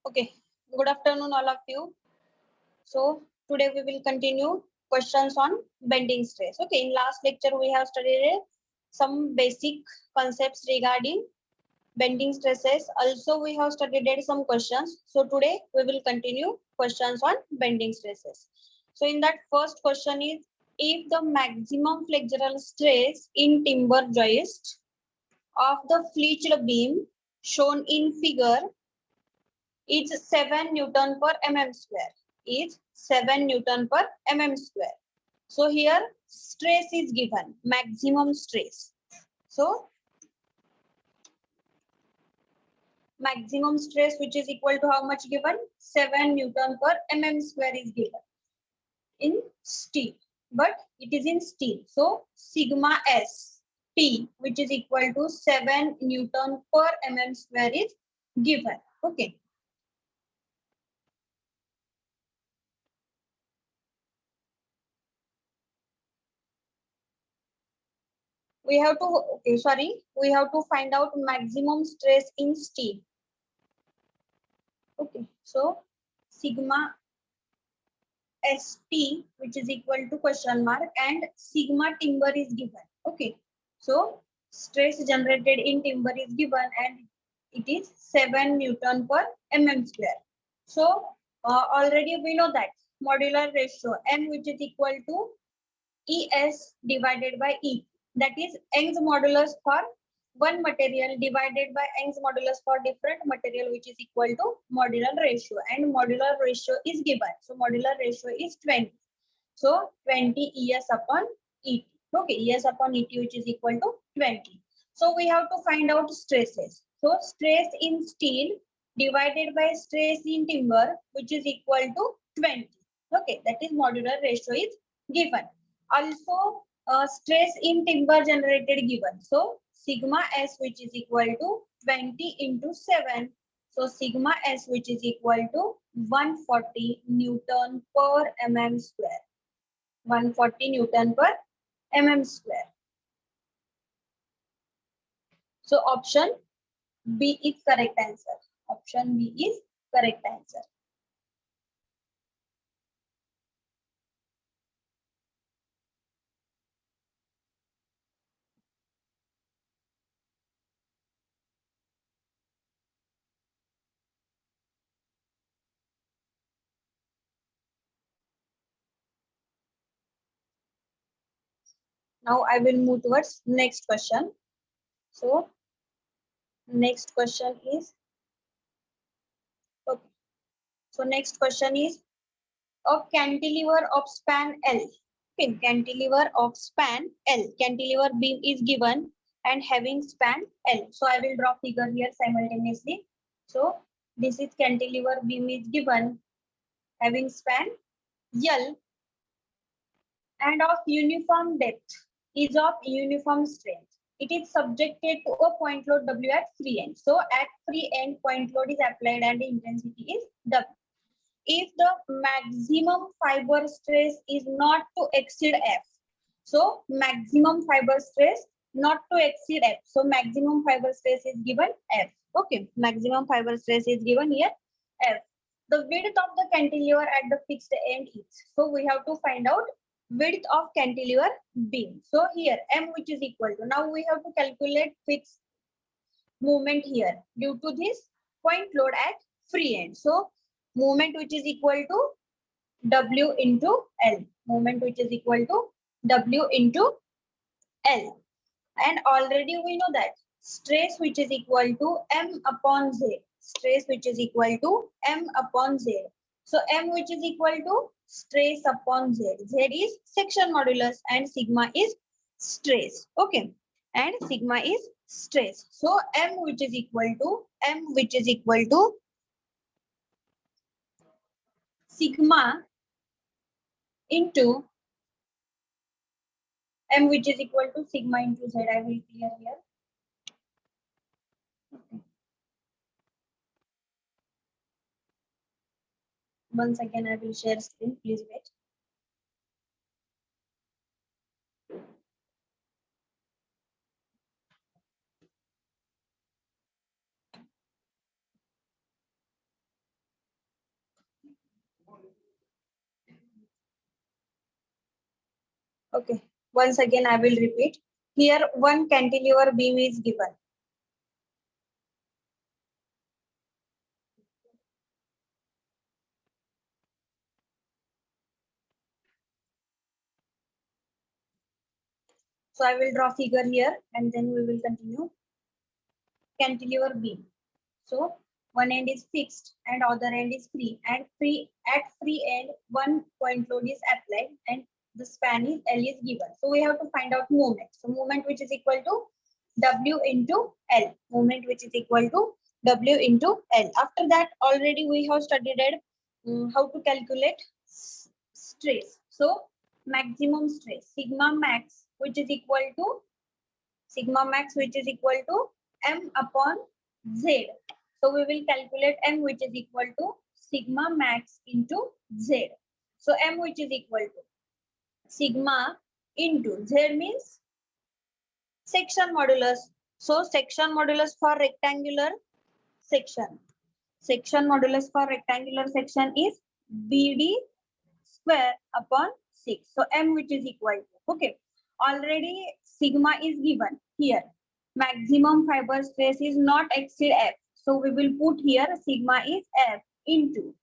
Okay, good afternoon, all of you. So, today we will continue questions on bending stress. Okay, in last lecture, we have studied some basic concepts regarding bending stresses. Also, we have studied some questions. So, today we will continue questions on bending stresses. So, in that first question is, if the maximum flexural stress in timber joist of the fletched beam shown in figure is 7 Newton per mm square. Is 7 Newton per mm square. So here stress is given, maximum stress. So maximum stress which is equal to how much given? 7 Newton per mm square is given in steel, but it is in steel. So sigma S T which is equal to 7 Newton per mm square is given. Okay. We have to, okay, sorry, we have to find out maximum stress in steel. Okay, so sigma ST which is equal to question mark and sigma timber is given. Okay, so stress generated in timber is given and it is 7 Newton per mm square. So already we know that modular ratio M which is equal to ES divided by E. That is Young's modulus for one material divided by Young's modulus for different material, which is equal to modular ratio. And modular ratio is given. So modular ratio is 20. So 20 ES upon ET. Okay, ES upon ET which is equal to 20. So we have to find out stresses. So stress in steel divided by stress in timber which is equal to 20. Okay, that is modular ratio is given. Also stress in timber generated given. So sigma S which is equal to 20 into 7. So sigma S which is equal to 140 Newton per mm square. 140 Newton per mm square. So option B is correct answer. Option B is correct answer. Now I will move towards next question. So next question is, okay. So next question is, a cantilever of span L. Okay, cantilever of span L. Cantilever beam is given and having span L. So I will draw figure here simultaneously. So this is cantilever beam is given having span L and of uniform depth is of uniform strength. It is subjected to a point load W at free end. So at free end, point load is applied and the intensity is W. If the maximum fiber stress is not to exceed F. So maximum fiber stress not to exceed F. So maximum fiber stress is given F. Okay, maximum fiber stress is given here F. The width of the cantilever at the fixed end is. So we have to find out width of cantilever beam. So here M which is equal to, now we have to calculate fixed movement here due to this point load at free end. So movement which is equal to W into L. Movement which is equal to W into L. And already we know that stress which is equal to M upon Z. Stress which is equal to M upon Z. So M which is equal to stress upon Z. Z is section modulus and sigma is stress. Okay. And sigma is stress. So M which is equal to sigma into M which is equal to sigma into Z. I will clear here. Okay. Once again, I will share screen. Please wait. Okay, once again I will repeat. Here one cantilever beam is given. So I will draw figure here and then we will continue. Cantilever beam. So one end is fixed and other end is free, and at free end one point load is applied and the span is L is given. So we have to find out moment. So moment which is equal to W into L. Moment which is equal to W into L. After that already we have studied how to calculate stress. So maximum stress sigma max which is equal to M upon Z. So we will calculate M which is equal to sigma max into Z. So M which is equal to sigma into Z means section modulus. So section modulus for rectangular section. Section modulus for rectangular section is BD square upon 6. So M which is equal to, okay. Already sigma is given here. Maximum fiber stress is not exceed F. So we will put here sigma is F into.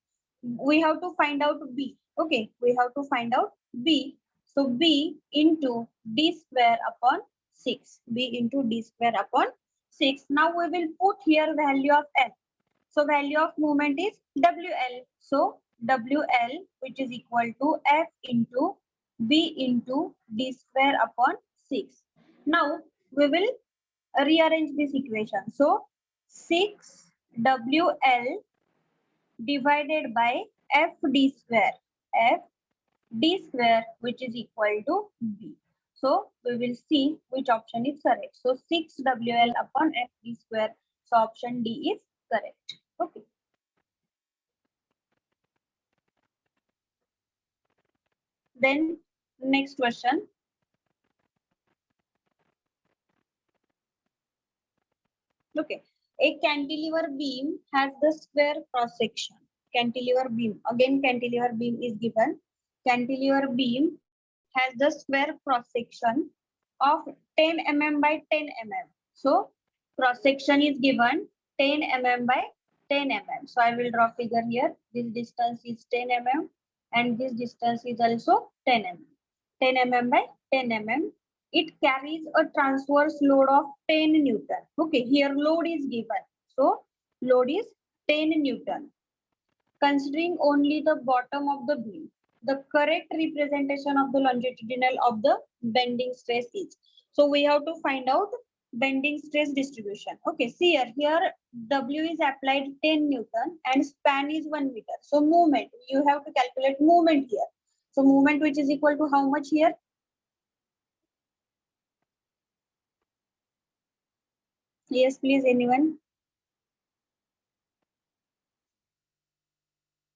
We have to find out B. Okay, we have to find out B. So B into D square upon 6. B into D square upon 6. Now we will put here value of F. So value of moment is WL. So WL which is equal to F into B into D square upon 6. Now we will rearrange this equation. So 6 WL divided by FD square. FD square which is equal to B. So we will see which option is correct. So 6 WL upon FD square. So option D is correct. Okay. Then next question. Okay. A cantilever beam has the square cross section. Cantilever beam. Again, cantilever beam is given. Cantilever beam has the square cross section of 10 mm by 10 mm. So cross section is given 10 mm by 10 mm. So I will draw figure here. This distance is 10 mm and this distance is also 10 mm. 10 mm by 10 mm. It carries a transverse load of 10 Newton. Okay, here load is given. So load is 10 Newton. Considering only the bottom of the beam, the correct representation of the longitudinal of the bending stress is. So we have to find out bending stress distribution. Okay, see here W is applied 10 Newton and span is 1 meter. So movement, you have to calculate movement here. So movement which is equal to how much here? Yes, please, anyone?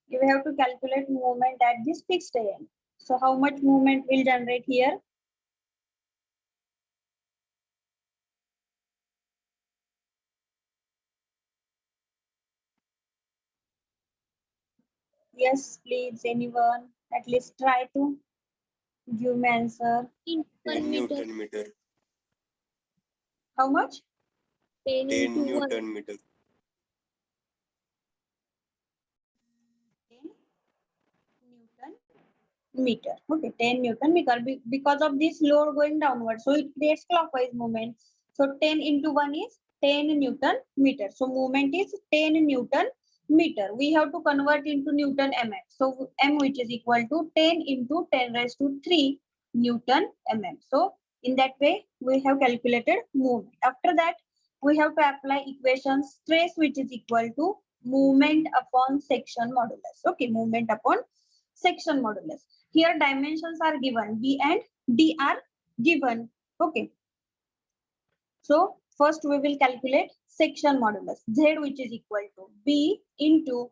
You have to calculate movement at this fixed end. So how much movement will generate here? Yes, please, anyone. At least try to give me answer. In 1 Newton meter. How much? 10 10 into 1. Newton meter. 10 Newton meter. Okay, 10 Newton meter. Because of this load going downward, so it creates clockwise movement. So 10 into 1 is 10 Newton meter. So movement is 10 Newton meter. We have to convert into Newton mm. So m which is equal to 10 into 10 raised to 3 Newton mm. So in that way, we have calculated movement. After that, we have to apply equation stress which is equal to movement upon section modulus. Okay, movement upon section modulus. Here dimensions are given. B and D are given. Okay. So first we will calculate section modulus. Z which is equal to B into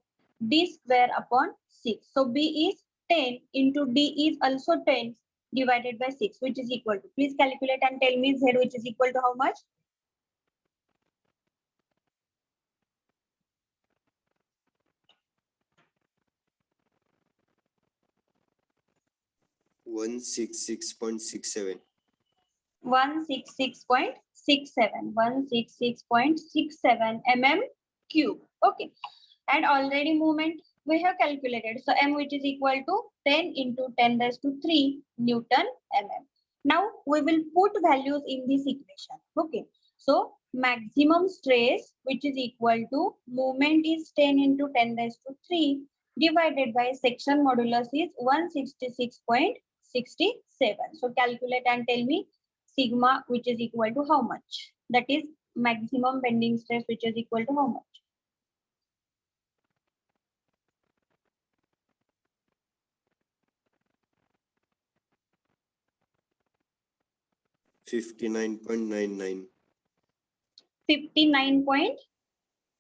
D square upon 6. So B is 10 into D is also 10 divided by 6 which is equal to. Please calculate and tell me Z which is equal to how much? 166.67. 166.67 mm cube. Okay. And already movement we have calculated. So m, which is equal to 10 into 10 raised to 3 Newton mm. Now we will put values in this equation. Okay. So maximum stress, which is equal to movement is 10 into 10 raised to 3 divided by section modulus is 166.67. So calculate and tell me sigma, which is equal to how much? That is maximum bending stress, which is equal to how much? 59.99. 59.99.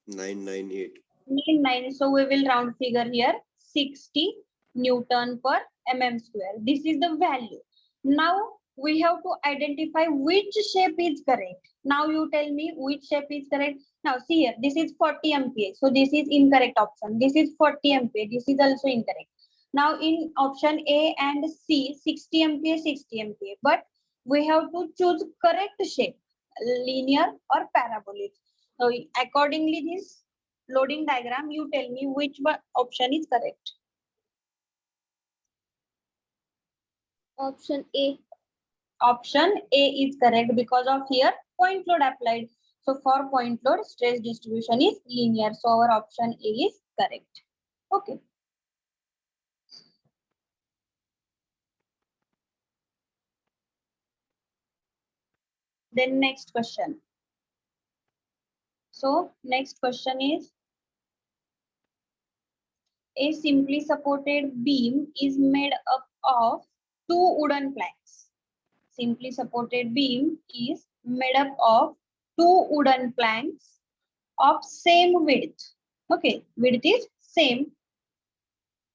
998. So we will round figure here 60 Newton per mm square. This is the value. Now we have to identify which shape is correct. Now you tell me which shape is correct. Now see here, this is 40 MPa. So this is incorrect option. This is 40 MPa. This is also incorrect. Now in option A and C, 60 MPa, 60 MPa. But we have to choose correct shape, linear or parabolic. So accordingly this loading diagram, you tell me which one option is correct. Option A. Option A is correct because of here point load applied. So for point load, stress distribution is linear. So our option A is correct. Okay. Then next question. So next question is, a simply supported beam is made up of two wooden planks. Simply supported beam is made up of two wooden planks of same width. Okay, width is same,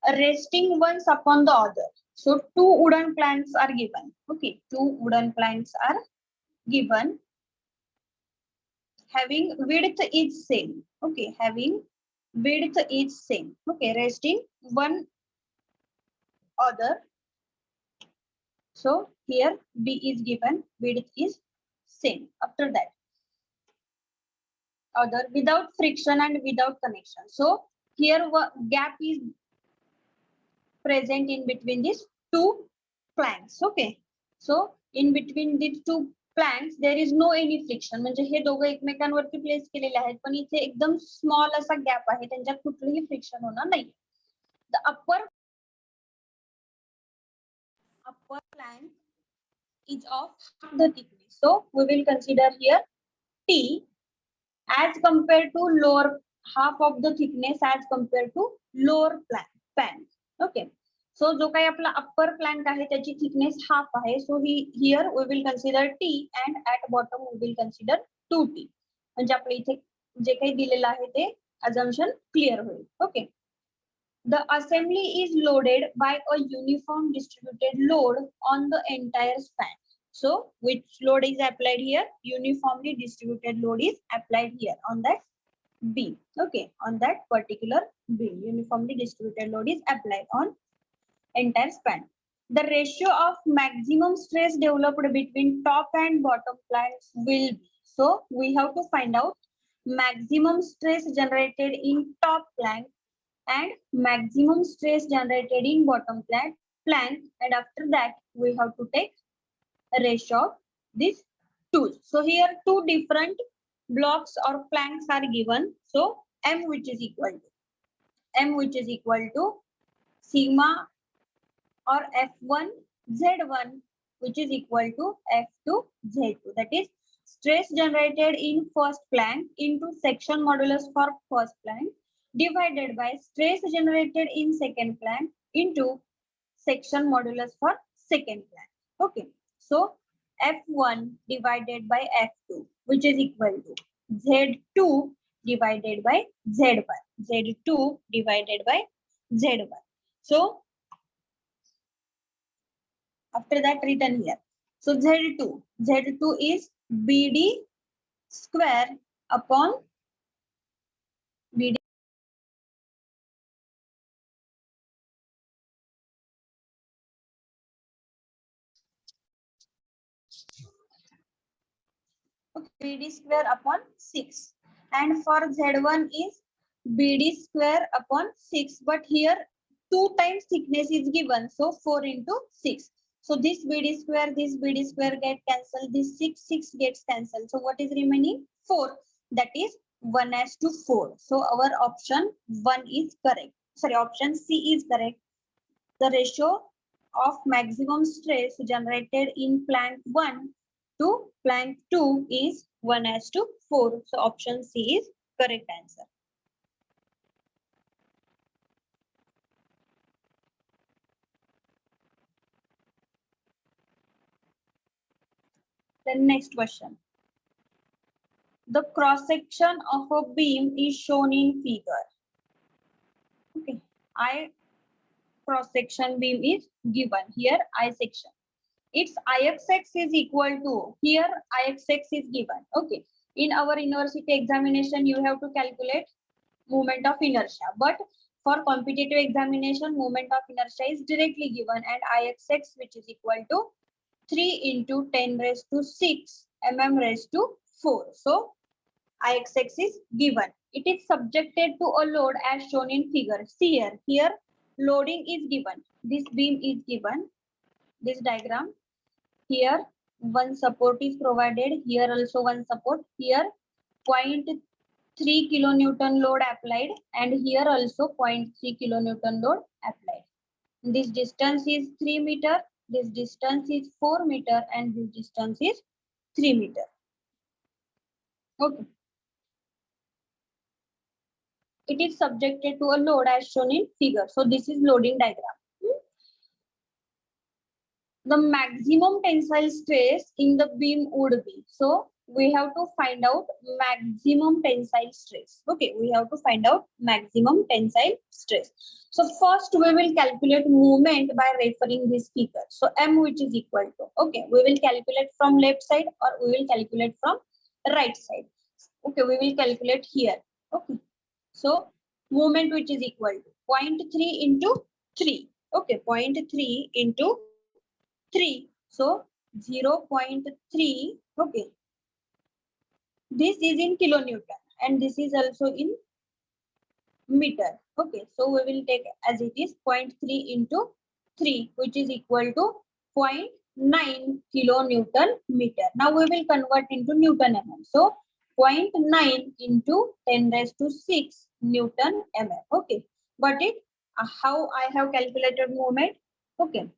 resting ones upon the other. So two wooden planks are given. Okay, two wooden planks are given. Having width is same. Okay, having width is same. Okay, resting one other. So here B is given, width is same. After that, other without friction and without connection. So here gap is present in between these two planks. Okay, so in between these two planks there is no any friction. म्हणजे हे दोघं एकमेकांवरती place केलेले आहेत पण इथे एकदम small असा gap आहे, त्यांच्यात कुठलंही फ्रिक्शन होणार नाही. The upper plank is of the thickness. So we will consider here T as compared to lower half of the thickness as compared to lower plank. Okay. So जो काही आपला upper plank आहे त्याची thickness half आहे. So here we will consider T and at bottom we will consider 2t. म्हणजे आपल्या इथे जे काही दिलेलं आहे ते अजम्पशन क्लिअर होईल. Okay. The assembly is loaded by a uniform distributed load on the entire span. So which load is applied here? Uniformly distributed load is applied here on that beam. Okay, on that particular beam, uniformly distributed load is applied on entire span. The ratio of maximum stress developed between top and bottom planks will be. So we have to find out maximum stress generated in top plank and maximum stress generated in bottom plank, and after that we have to take a ratio of these two. So here two different blocks or planks are given. So m which is equal to sigma or f1 z1 which is equal to f2 z2. That is stress generated in first plank into section modulus for first plank divided by stress generated in second plank into section modulus for second plank. Okay, so f1 divided by f2 which is equal to z2 divided by z1, z2 divided by z1. So after that written here, so z2 is bd square upon bd BD square upon 6. And for Z1 is BD square upon 6. But here 2 times thickness is given. So 4 into 6. So this BD square get cancelled. This 6 gets cancelled. So what is remaining? 4. That is 1:4. So our option 1 is correct. Sorry, option C is correct. The ratio of maximum stress generated in plant 1 to plant 2 is 1:4. So option C is correct answer. Then next question. The cross section of a beam is shown in figure. Okay, I cross section beam is given here. I section. Its Ix is equal to, here Ix is given. Okay, in our university examination you have to calculate moment of inertia, but for competitive examination moment of inertia is directly given, and Ix which is equal to 3 into 10 raised to 6 mm raised to 4. So Ix is given. It is subjected to a load as shown in figure. See here loading is given. This beam is given. This diagram. Here one support is provided. Here also one support. Here 0.3 kilonewton load applied, and here also 0.3 kilonewton load applied. This distance is 3 meter. This distance is 4 meter, and this distance is 3 meter. Okay. It is subjected to a load as shown in figure. So this is loading diagram. The maximum tensile stress in the beam would be. So we have to find out maximum tensile stress. Okay, we have to find out maximum tensile stress. So first we will calculate movement by referring this figure. So M which is equal to, okay, we will calculate from left side or we will calculate from right side. Okay, we will calculate here. Okay. So movement which is equal to 0.3 into 3. Okay, 0.3 into 3. So 0.3. Okay. This is in kilonewton and this is also in meter. Okay. So we will take as it is 0.3 into 3, which is equal to 0.9 kilonewton meter. Now we will convert into Newton mm. So 0.9 into 10 raised to 6 Newton mm. Okay. Got it? How I have calculated movement? Okay.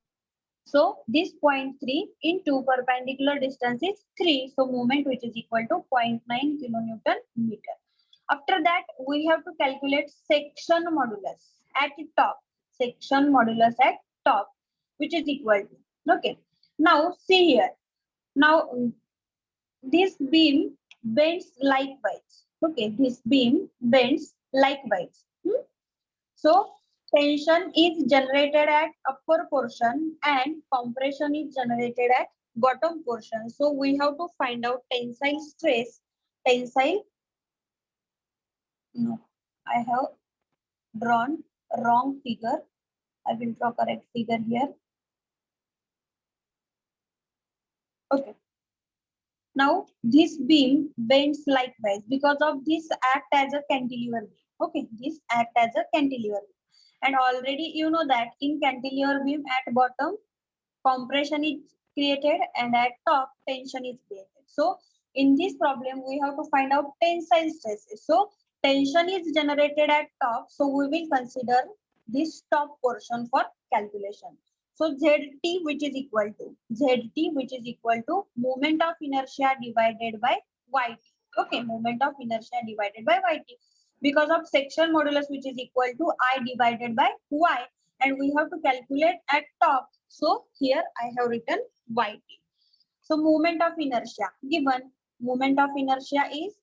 So this 0.3 into perpendicular distance is 3. So movement which is equal to 0.9 kilonewton meter. After that, we have to calculate section modulus at the top. Section modulus at top, which is equal to. Okay. Now see here. Now this beam bends likewise. Okay. This beam bends likewise. So tension is generated at upper portion and compression is generated at bottom portion. So we have to find out tensile stress. Tensile. No, I have drawn wrong figure. I will draw correct figure here. Okay. Now this beam bends likewise because of this act as a cantilever beam. Okay, this act as a cantilever beam. And already you know that in cantilever beam at bottom compression is created and at top tension is created. So in this problem we have to find out tensile stresses. So tension is generated at top, so we will consider this top portion for calculation. So ZT which is equal to moment of inertia divided by YT. Okay, moment of inertia divided by YT, because of section modulus which is equal to I divided by Y, and we have to calculate at top. So here I have written YT. So moment of inertia given. Moment of inertia is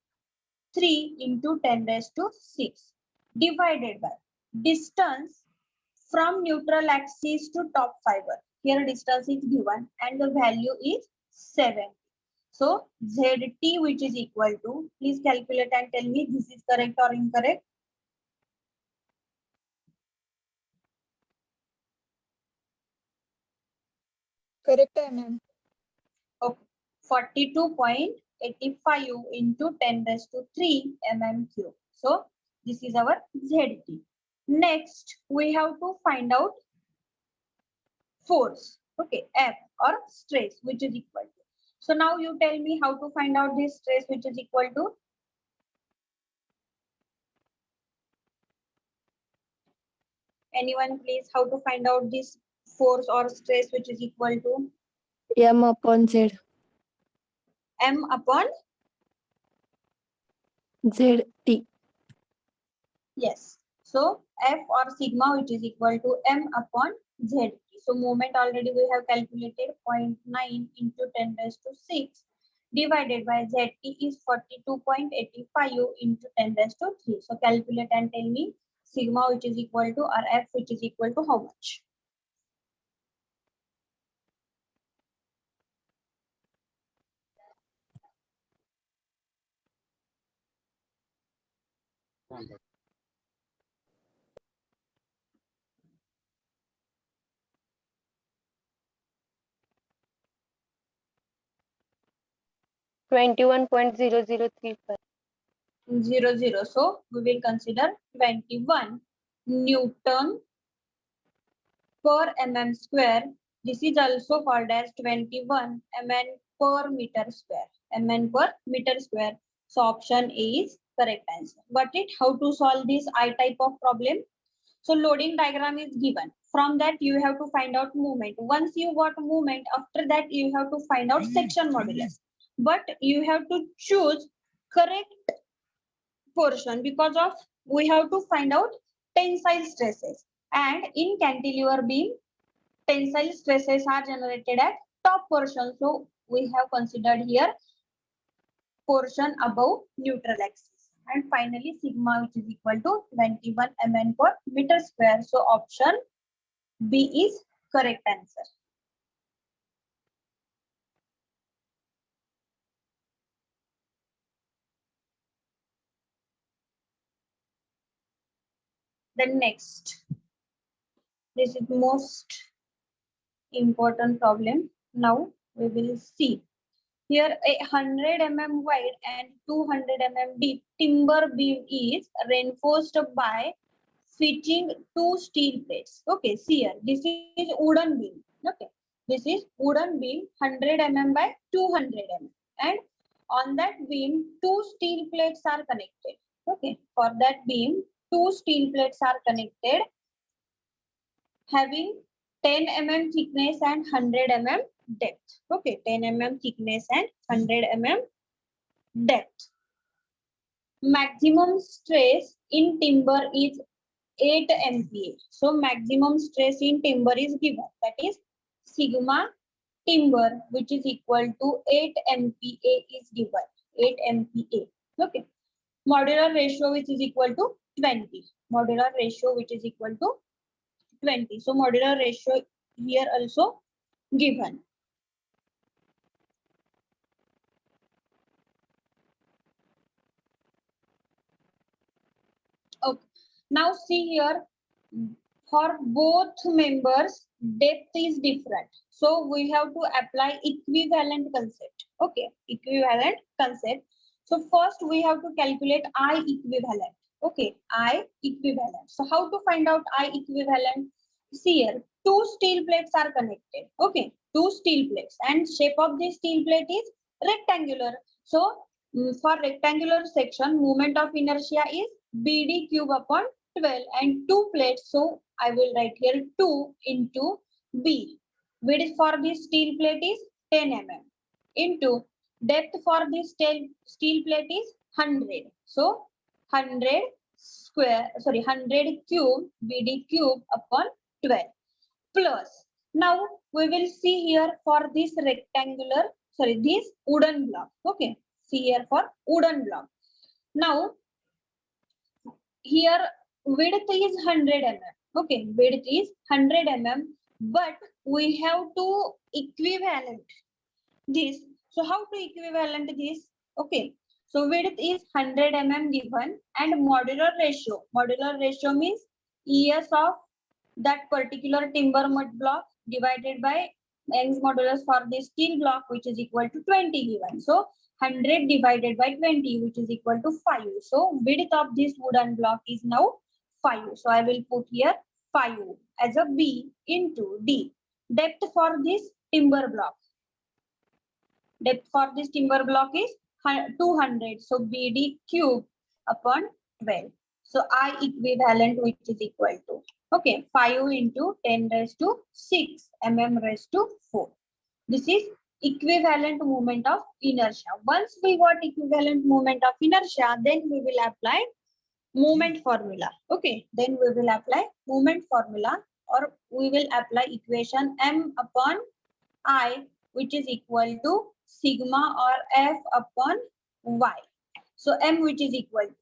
3 into 10 raised to 6 divided by distance from neutral axis to top fiber. Here distance is given and the value is 7. So ZT which is equal to, please calculate and tell me this is correct or incorrect. Correct, ma'am. Okay, 42.8 85 into 10 raised to 3 mm cube. So this is our ZT. Next, we have to find out force, okay, F or stress, which is equal to. So now you tell me how to find out this stress, which is equal to. Anyone please, how to find out this force or stress, which is equal to M upon Z. M upon, ZT. yes. So F or sigma, which is equal to M upon ZT. So moment already we have calculated 0.9 into 10 raised to 6 divided by ZT is 42.85 into 10 raised to 3. So calculate and tell me sigma, which is equal to, or F, which is equal to how much? Twenty-one point 0035. 0. So we will consider 21 Newton per mm square. This is also called as 21 mn per meter square. Mn per meter square. So option A is correct answer. Got it? How to solve this I type of problem? So loading diagram is given. From that you have to find out movement. Once you got movement, after that you have to find out section modulus. But you have to choose correct portion, because of we have to find out tensile stresses, and in cantilever beam tensile stresses are generated at top portion, so we have considered here portion above neutral axis. And finally sigma, which is equal to 21 mn per meter square. So option B is correct answer. Then next, this is most important problem. Now we will see. Here a 100 mm wide and 200 mm deep timber beam is reinforced by fitting two steel plates. Okay, see here, this is wooden beam. Okay, this is wooden beam 100 mm by 200 mm, and on that beam two steel plates are connected. Okay, for that beam two steel plates are connected having 10 mm thickness and 100 mm depth. Okay, 10 mm thickness and 100 mm depth. Maximum stress in timber is 8 MPa. So maximum stress in timber is given. That is sigma timber, which is equal to 8 MPa is given. 8 MPa. Okay. Modular ratio, which is equal to 20. Modular ratio, which is equal to 20. So modular ratio here also given. Okay. Now see here, for both members, depth is different. So we have to apply equivalent concept. Okay, equivalent concept. So first we have to calculate I equivalent. Okay, I equivalent. So how to find out I equivalent? See here, two steel plates are connected. Okay, two steel plates, and shape of this steel plate is rectangular. So for rectangular section, moment of inertia is BD cube upon 12 and two plates. So I will write here 2 into B. Width for this steel plate is 10 mm into depth for this steel plate is 100. So 100 square, sorry, 100 cube BD cube upon 12 plus. Now we will see here for this rectangular, sorry, this wooden block. Okay, see here for wooden block. Now here width is 100 mm. Okay, width is 100 mm, but we have to equivalent this. So how to equivalent this? Okay, so width is 100 mm given, and modular ratio. Modular ratio means ES of that particular timber mud block divided by Young's modulus for this steel block, which is equal to 20 given. So 100 divided by 20, which is equal to 5. So width of this wooden block is now 5. So I will put here 5 as a B into D. Depth for this timber block. Depth for this timber block is 200. So BD cube upon 12. So I equivalent, which is equal to, okay, 5 into 10 raised to 6 mm raised to 4. This is equivalent moment of inertia. Once we got equivalent moment of inertia, then we will apply moment formula. Okay, then we will apply moment formula, or we will apply equation m upon I, which is equal to sigma or f upon y. So m, which is equal to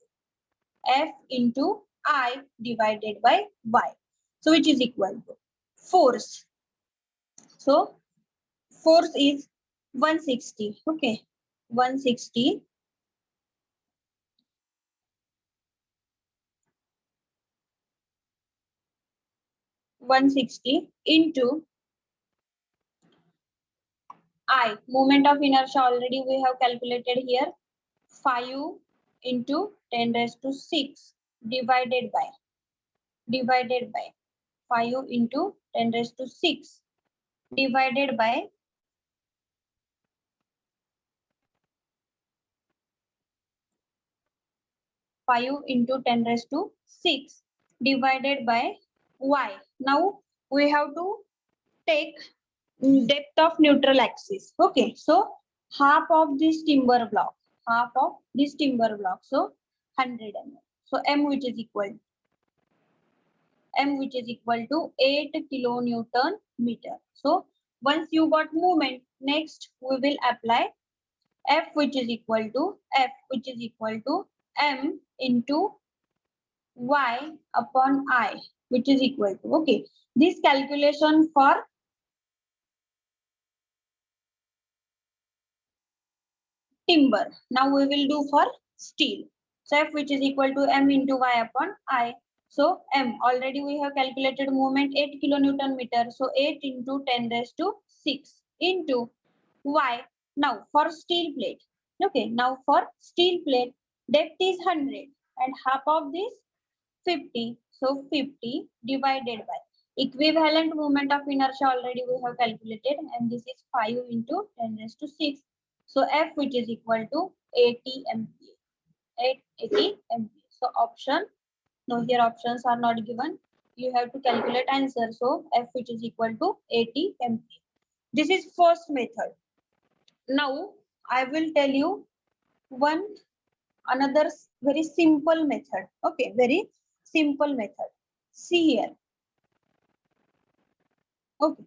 f into I divided by y. So which is equal to force. So force is 160. Okay, 160 into I, moment of inertia already we have calculated here, 5 into 10 raised to 6 divided by 5 into 10 raised to 6 divided by 5 into 10 raised to 6 divided by y. Now we have to take depth of neutral axis. Okay, so half of this timber block, so 100 mm. So m, which is equal to 8 kilonewton meter. So once you got movement, next we will apply f, which is equal to m into y upon I, which is equal to, okay, this calculation for timber. Now we will do for steel. So f, which is equal to m into y upon I. So m, already we have calculated movement 8 kilonewton meter. So 8 into 10 raised to 6 into y. Now for steel plate. Okay, now for steel plate, depth is 100 and half of this 50. So 50 divided by equivalent moment of inertia already we have calculated, and this is 5 into 10 raised to 6. So f, which is equal to 80 MPa. 80 MPa. So option, no, here options are not given. You have to calculate answer. So f, which is equal to 80 MPa. This is first method. Now I will tell you another very simple method. Okay, very simple method. See here. Okay.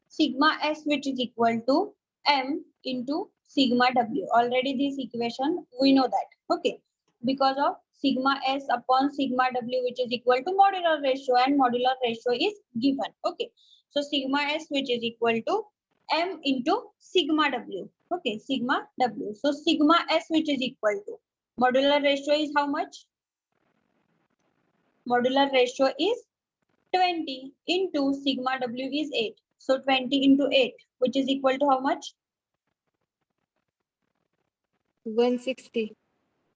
Sigma s, which is equal to m into sigma w. Already this equation we know that. Okay, because of sigma s upon sigma w, which is equal to modular ratio, and modular ratio is given. Okay, so sigma s, which is equal to m into sigma w. Okay, sigma w. So sigma s, which is equal to modular ratio is how much? Modular ratio is 20 into sigma w is 8. So 20 into 8, which is equal to how much? 160.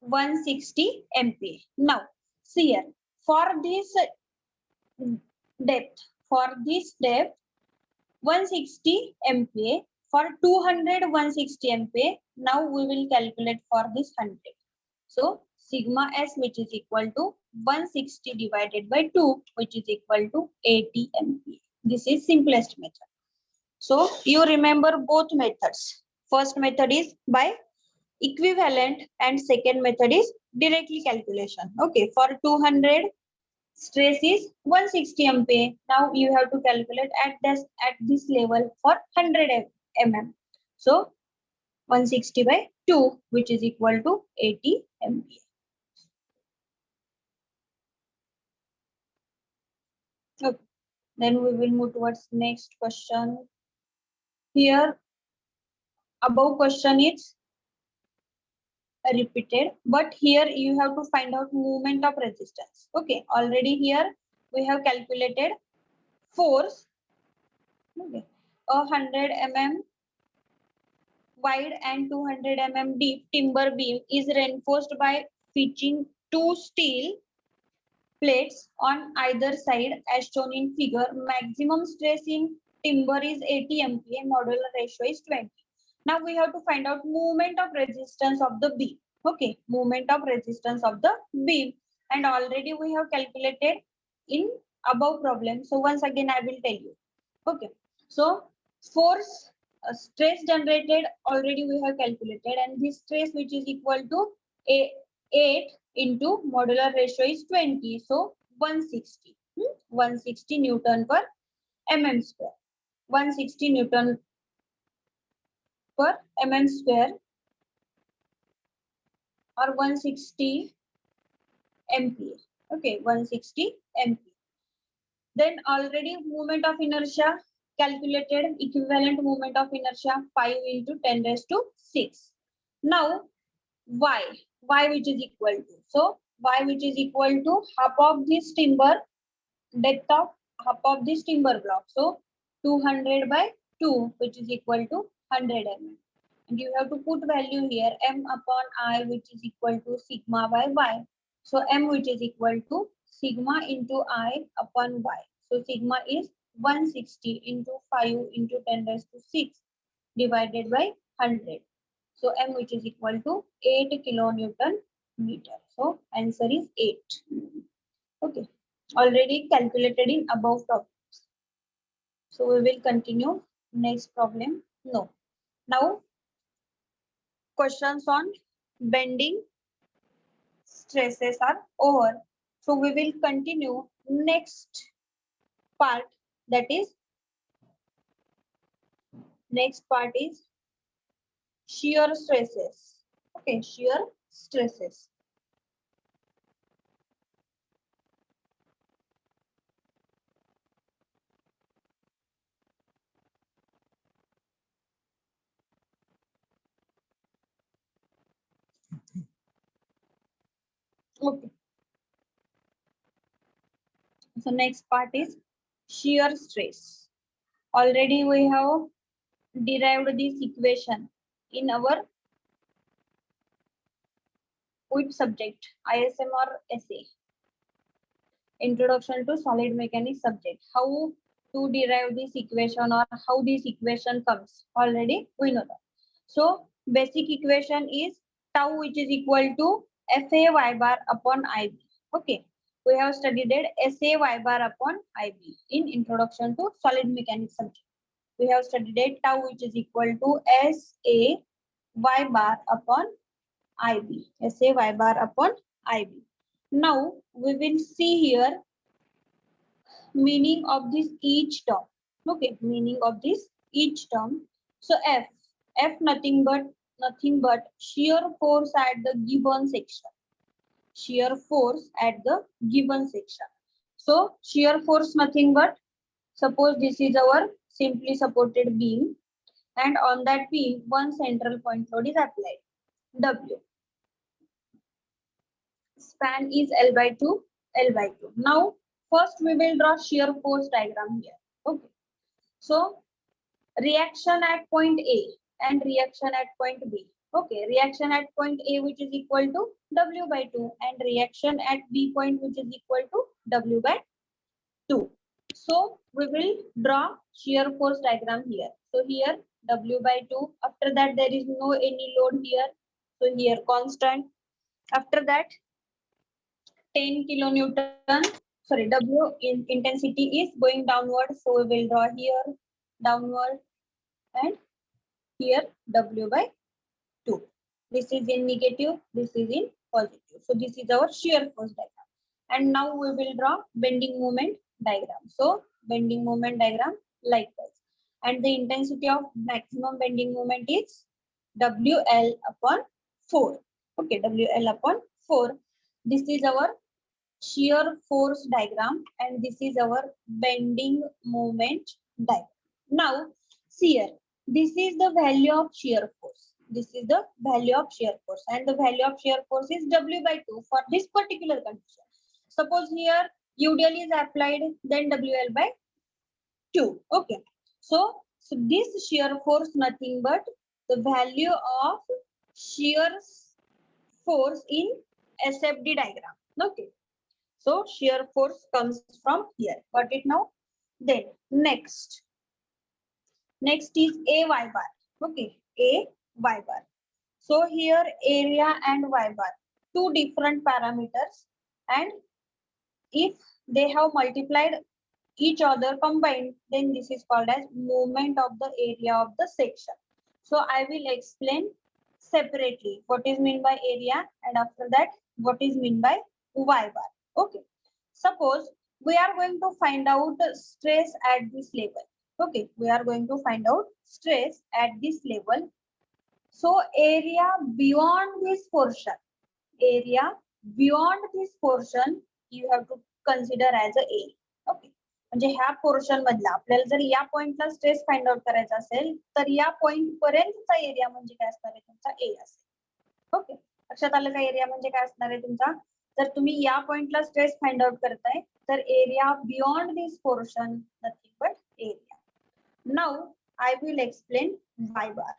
160 MPa. Now, see here, for this depth, 160 MPa, for 200, 160 MPa. Now we will calculate for this 100. So sigma s, which is equal to 160 divided by 2, which is equal to 80 MPa. This is simplest method. So you remember both methods. First method is by equivalent and second method is directly calculation. Okay, for 200 stress is 160 MPa. Now you have to calculate at this level for 100 mm. So 160 by 2, which is equal to 80 MPa. Okay. Then we will move towards next question. Here, above question is repeated, but here you have to find out movement of resistance. Okay, already here we have calculated force, okay, 100 mm wide and 200 mm deep timber beam is reinforced by fitting two steel plates on either side as shown in figure. Maximum stress in timber is 80 MPa, modular ratio is 20. Now we have to find out movement of resistance of the beam. Okay, movement of resistance of the beam, and already we have calculated in above problem. So once again I will tell you. Okay, so force stress generated already we have calculated, and this stress which is equal to 8 into modular ratio is 20, so 160. 160 Newton per mm square. 160 Newton per mm square or 160 MPa. Okay, 160 MPa. Then already moment of inertia calculated, equivalent moment of inertia 5 into 10 raised to 6. Now y which is equal to, so y which is equal to half of this timber, depth of half of this timber block, so 200 by 2 which is equal to 100 mm, and you have to put value here m upon I which is equal to sigma by y. So m which is equal to sigma into I upon y, so sigma is 160 into 5 into 10 raised to 6 divided by 100. So m which is equal to 8 kilonewton meter. So answer is 8. Okay, already calculated in above problems. So we will continue next problem. No. Now questions on bending stresses are over. So we will continue next part, that is shear stresses. Okay, shear stresses. Okay. So next part is shear stress. Already we have derived this equation in our which subject, ISM or SA, Introduction to Solid Mechanics subject. How to derive this equation or how this equation comes, already we know that. So basic equation is tau which is equal to FA y bar upon IB. Okay, we have studied SA y bar upon IB in Introduction to Solid Mechanics subject. We have studied tau which is equal to SA y bar upon IB. SA y bar upon IB. Now we will see here meaning of this each term. Okay, meaning of this each term. So F nothing but shear force at the given section. Shear force at the given section. So shear force nothing but, suppose this is our simply supported beam, and on that beam one central point load is applied, W. Span is L by 2. Now first we will draw shear force diagram here. Okay, so reaction at point A and reaction at point B. Okay, reaction at point A which is equal to W by 2 and reaction at B point which is equal to W by 2. So we will draw shear force diagram here. So here W by 2. After that there is no any load here. So here constant. After that 10 kilonewton. Sorry, W in intensity is going downward. So we will draw here downward and here W by 2. This is in negative, this is in positive. So this is our shear force diagram. And now we will draw bending moment diagram. So bending moment diagram likewise. And the intensity of maximum bending moment is WL upon 4. Okay, WL upon 4. This is our shear force diagram and this is our bending moment diagram. Now see here, this is the value of shear force. This is the value of shear force and the value of shear force is W by 2 for this particular condition. Suppose here UDL is applied, then WL by 2. Okay. So this shear force nothing but the value of shear force in SFD diagram. Okay. So shear force comes from here. Got it now? Then next is a y bar. Okay, a y bar. So here area and y bar, two different parameters, and if they have multiplied each other combined, then this is called as movement of the area of the section. So I will explain separately what is mean by area, and after that what is mean by y bar. Okay. Suppose we are going to find out the stress at this level. Okay, we are going to find out stress at this level. So area beyond this portion, area beyond this portion you have to consider as a A. Okay. म्हणजे ह्या portion मधला आपल्याला जर या पॉइंटला stress find out करायचा असेल तर या पॉइंट पर्यंतचा एरिया म्हणजे काय असणार आहे तुमचा ए असेल. ओके, लक्षात आलं का एरिया म्हणजे काय असणार आहे तुमचा. जर तुम्ही या पॉइंटला स्ट्रेस फाइंड आउट करताय तर area beyond this portion nothing but area. Now I will explain Y bar.